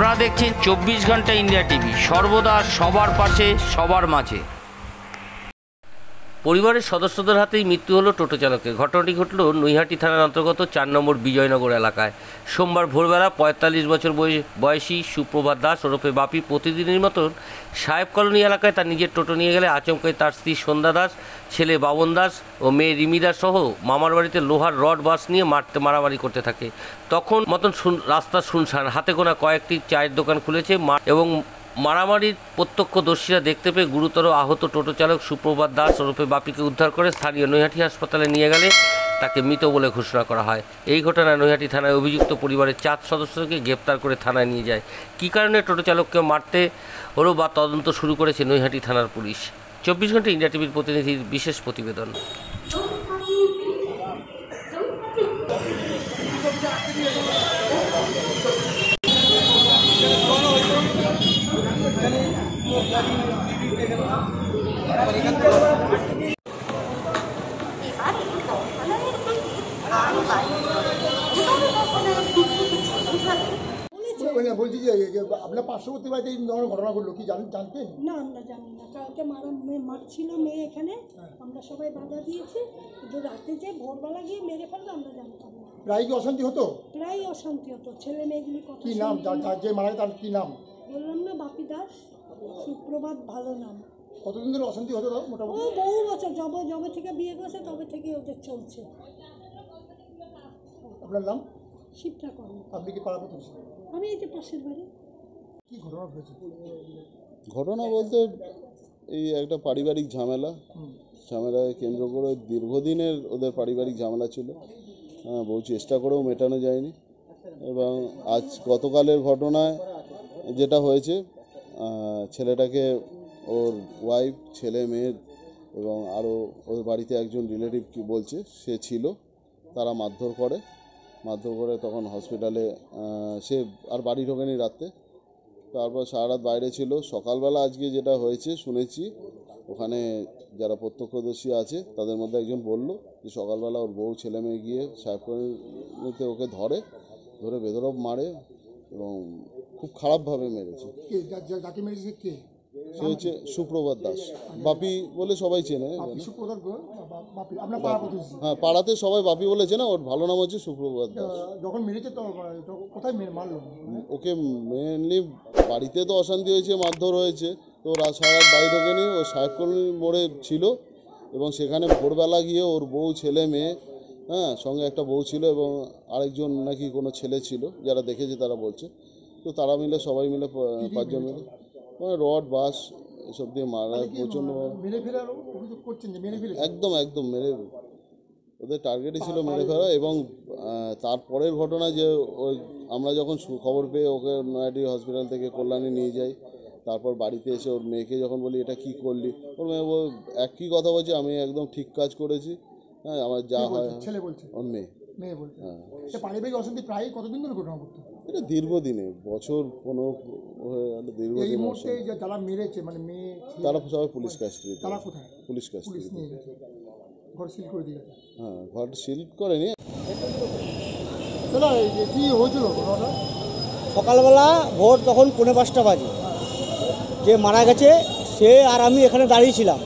আপনারা দেখছেন 24 ঘন্টা ইন্ডিয়া টিভি, সর্বদা সবার পাশে সবার মাঝে। পরিবারের সদস্যদের হাতেই মৃত্যু হলো টোটো চালকের। ঘটনাটি ঘটল নৈহাটি থানার অন্তর্গত 4 নম্বর বিজয়নগর এলাকায়। সোমবার ভোরবেলা 45 বছর বয়সী সুপ্রভাত দাস ওরফে বাপি প্রতিদিনের মতন সাহেব কলোনি এলাকায় তার নিজের টোটো নিয়ে গেলে আচমকাই তার স্ত্রী সন্ধ্যা দাস, ছেলে বাবন দাস ও মেয়ে রিমি দাস সহ মামার বাড়িতে লোহার রড বাস নিয়ে মারামারি করতে থাকে। তখন মতন রাস্তা শুনশান, হাতে গোনা কয়েকটি চায়ের দোকান খুলেছে এবং মারামারির প্রত্যক্ষদর্শীরা দেখতে পেয়ে গুরুতর আহত টোটো চালক সুপ্রভাত দাস ওরফে বাপিকে উদ্ধার করে স্থানীয় নৈহাটি হাসপাতালে নিয়ে গেলে তাকে মৃত বলে ঘোষণা করা হয়। এই ঘটনায় নৈহাটি থানায় অভিযুক্ত পরিবারের 4 সদস্যকে গ্রেপ্তার করে থানায় নিয়ে যায়। কী কারণে টোটো চালককে মারতে হলো বা তদন্ত শুরু করেছে নৈহাটি থানার পুলিশ। 24 ঘন্টা ইন্ডিয়া টিভির প্রতিনিধির বিশেষ প্রতিবেদন। বলছি যে আপনার পার্শ্ববর্তী বাড়িতে এই ধরনের ঘটনা ঘটলো, কি জানতেন? না, আমরা জানি না। কালকে মারছিল মেয়ে এখানে, আমরা সবাই বাধা দিয়েছি, কিন্তু রাতে যে ভোরবেলা গিয়ে মেরে ফেললো আমরা জানতাম না। প্রায় কি অশান্তি হতো? প্রায় অশান্তি হতো। ছেলে মেয়েগুলি কথা কি নাম যে মারা তার কি নাম? বললাম না, বাপি দাস, সুপ্রভাত ভালো নাম। কতদিন ধরে অশান্তি হতো মোটামুটি? ও বহু বছর, যবে থেকে বিয়ে করেছে তবে থেকে ওদের চলছে। আপনার নাম? শিবটা কর্ম। আপনি কি পাড়া প্রতিবেশী? আমি এই যে পাশের বাড়ি। কি ঘটনা ঘটেছে? ঘটনা বলতে এই একটা পারিবারিক ঝামেলাকে কেন্দ্র করে দীর্ঘদিনের ওদের পারিবারিক ঝামেলা ছিল। বহু চেষ্টা করেও মেটানো যায়নি এবং আজ গতকালের ঘটনায় যেটা হয়েছে, ছেলেটাকে ওর ওয়াইফ, ছেলে মেয়ে এবং আরও ওর বাড়িতে একজন রিলেটিভ কি বলছে সে ছিল, তারা মারধর করে তখন হসপিটালে সে আর বাড়ি ঢোকেনি রাতে। তারপর সারা রাত বাইরে ছিল। সকালবেলা আজকে যেটা হয়েছে শুনেছি, ওখানে যারা প্রত্যক্ষদর্শী আছে তাদের মধ্যে একজন বলল যে সকালবেলা ওর বউ ছেলে মেয়ে গিয়ে সাহেবকর্মীতে ওকে ধরে বেধড়ক মারে এবং খুব খারাপভাবে মেরেছে। যাকে মেরেছে কে? সে হচ্ছে সুপ্রভাত দাস, বাপি বলে সবাই চেনে। হ্যাঁ, পাড়াতে সবাই বাপি বলে চেনে। ওর ভালো নাম হচ্ছে সুপ্রভাত দাস। যখন মেরেছে তো কোথায় মারলো? ওকে মেনলি বাড়িতে তো অশান্তি হয়েছে, মারধর হয়েছে, তো সারা রাত বাড়ি ঢোকেনি। ও সাহেবকর্মী মোড়ে ছিল এবং সেখানে ভোরবেলা গিয়ে ওর বউ ছেলে মেয়ে, সঙ্গে একটা বউ ছিল এবং আরেকজন নাকি কোনো ছেলে ছিল, যারা দেখেছে তারা বলছে। তো তারা মিলে সবাই মিলে 5 জন মিলে রড বাস এসব দিয়ে মারা প্রচণ্ড। একদম মেরে, ওদের টার্গেটই ছিল মেরে ফেলা। এবং তারপরের ঘটনা যে ওই আমরা যখন খবর পেয়ে ওকে নয়াটি হসপিটাল থেকে কল্যাণী নিয়ে যাই, তারপর বাড়িতে এসে ওর মেয়েকে যখন বলি এটা কি করলি, ওর মেয়ে একই কথা বলছে, আমি একদম ঠিক কাজ করেছি। হ্যাঁ, আমার যা হয়। ছেলে বলছে? ওর মেয়ে বলছে। হ্যাঁ, পারিবারিক অশান্তি প্রায় কতদিন ধরে ঘটনা ঘটতো? এটা দীর্ঘদিনে, বছর 15 হয়ে গেল। দীর্ঘদিন। এই মুহূর্তে যারা মেরেছে মানে মেয়ে, তারা সবাই পুলিশ কাস্টডি। তারা কোথায়? পুলিশ নিয়ে গেছে, ঘর সিল করে দিয়েছে। হ্যাঁ, ঘর সিল করেনি। দাদা কি হয়েছিল ঘটনাটা? সকালবেলা ভোর তখন 4:45 বাজে, যে মারা গেছে সে আর আমি এখানে দাঁড়িয়েছিলাম।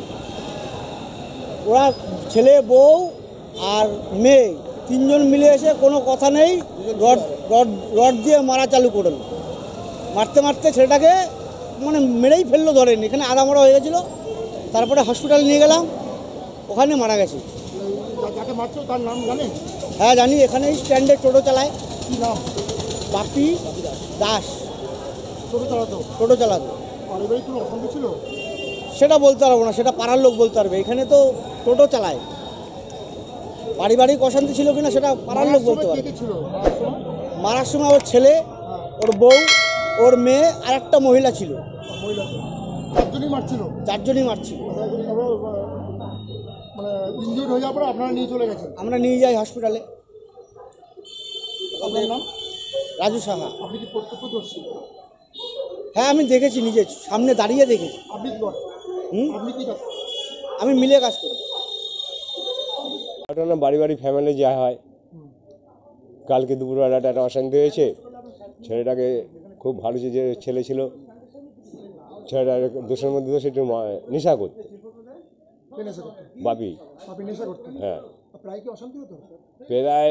ওরা ছেলে বউ আর মেয়ে 3 জন মিলে এসে কোনো কথা নেই রড দিয়ে মারা চালু করল। মারতে ছেলেটাকে মানে মেরেই ফেললো, ধরেনি, এখানে আদামরা হয়ে গেছিলো। তারপরে হসপিটাল নিয়ে গেলাম, ওখানে মারা গেছে। যাকে মারছো তার নাম জানেন? হ্যাঁ জানি, এখানেই স্ট্যান্ডে টোটো চালায়। কী নাম? বাপি দাস। টোটো চালাতো। পারিবারিক কোনো অশান্তি ছিল? সেটা বলতে পারবো না, সেটা পাড়ার লোক বলতে পারবে। এখানে তো টোটো চালায়, পারিবারিক অশান্তি ছিল কিনা সেটা পাড়ার লোক বলতে পারবে। মারার সময় ওর ছেলে, ওর বউ, ওর মেয়ে আর একটা মহিলা ছিল। 4 জনই মারছিল। মানে ইনজুর্ড হয়ে যাওয়ার পর আপনারা নিয়ে চলে গেছেন? আমরা নিয়ে যাই হসপিটালে। আপনার নাম? রাজু সাহা। আপনি কি প্রত্যক্ষদর্শী? হ্যাঁ, আমি দেখেছি, নিজে সামনে দাঁড়িয়ে দেখেছি। আপনি কি? আমি মিলে কাজ করি। ঘটনা বাড়ি ফ্যামিলি যা হয়, কালকে দুপুরবেলাটা একটা অশান্তি হয়েছে। ছেলেটাকে খুব ভালো যে ছেলে ছিল, ছেলেটা দোষের মধ্যে দোষ, একটু নেশা করতো কে নেশা করতেন? বাপি। আপনি নেশা করতেন? হ্যাঁ, আর প্রায় কি অশান্তি হতো? প্রায়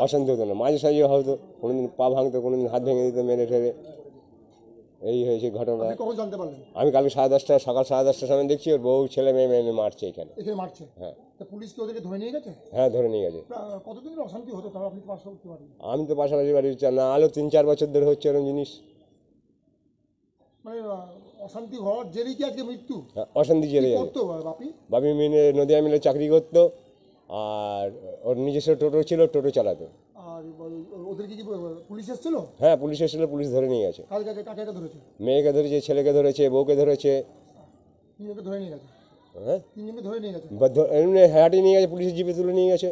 অশান্তি হতো না, মাঝে সাঝে হয়তো কোনোদিন পা ভাঙতো, কোনোদিন হাত ভেঙে দিত মেরে ঠেরে। এই হয়েছে ঘটনা। আপনি কখন জানতে পারলেন? আমি কালকে 10:30 সকাল 10:30টার সময় দেখছি ওর বউ ছেলে মেয়ে মেয়ে মারছে এখানে। এখানে মারছে? হ্যাঁ। তা পুলিশ কি ওদেরকে ধরে নিয়ে গেছে? হ্যাঁ, ধরে নিয়ে গেছে। কতদিন ধরে অশান্তি হতো তাও আপনি পাশ করতে পারেন? আমি তো পাশাপাশি বাড়ি না আলো 3-4 বছর ধরে হচ্ছে এরকম জিনিস। মানে অশান্তি হওয়ার জেরেই কি আজকে মৃত্যু? হ্যাঁ, অশান্তি জেলে যাবে। করতো বাপি? বাপি মিলে নদিয়া মিলে চাকরি করতো, আর ওর নিজস্ব টোটো ছিল, টোটো চালাতো। আর ওদেরকে কি পুলিশ এসেছিল? হ্যাঁ, পুলিশ এসেছিল, পুলিশ ধরে নিয়ে গেছে। কাকে কাকে ধরেছে? মেয়েকে ধরেছে, ছেলেকে ধরেছে, বউকে ধরেছে। তিনজনকে ধরে নিয়ে গেছে? হ্যাঁ, তিনজনকে ধরে নিয়ে গেছে? এমনি হাঁটি নিয়ে গেছে, পুলিশের জিপে তুলে নিয়ে গেছে।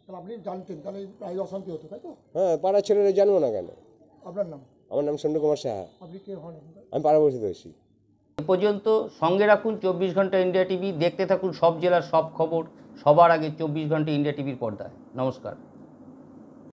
তাহলে আপনি জানতেন তাহলে প্রায় অশান্তি হতো, তাই তো? হ্যাঁ, পাড়ার ছেলেরা জানবো না কেন? আপনার নাম? আমার নাম সন্টু কুমার সাহা। আপনি কে হন? আমি পাড়াপড়শিতে এসেছি। এ পর্যন্ত সঙ্গে রাখুন 24 ঘন্টা ইন্ডিয়া টিভি, দেখতে থাকুন সব জেলার সব খবর সবার আগে 24 ঘন্টা ইন্ডিয়া টিভির পর্দায়। নমস্কার।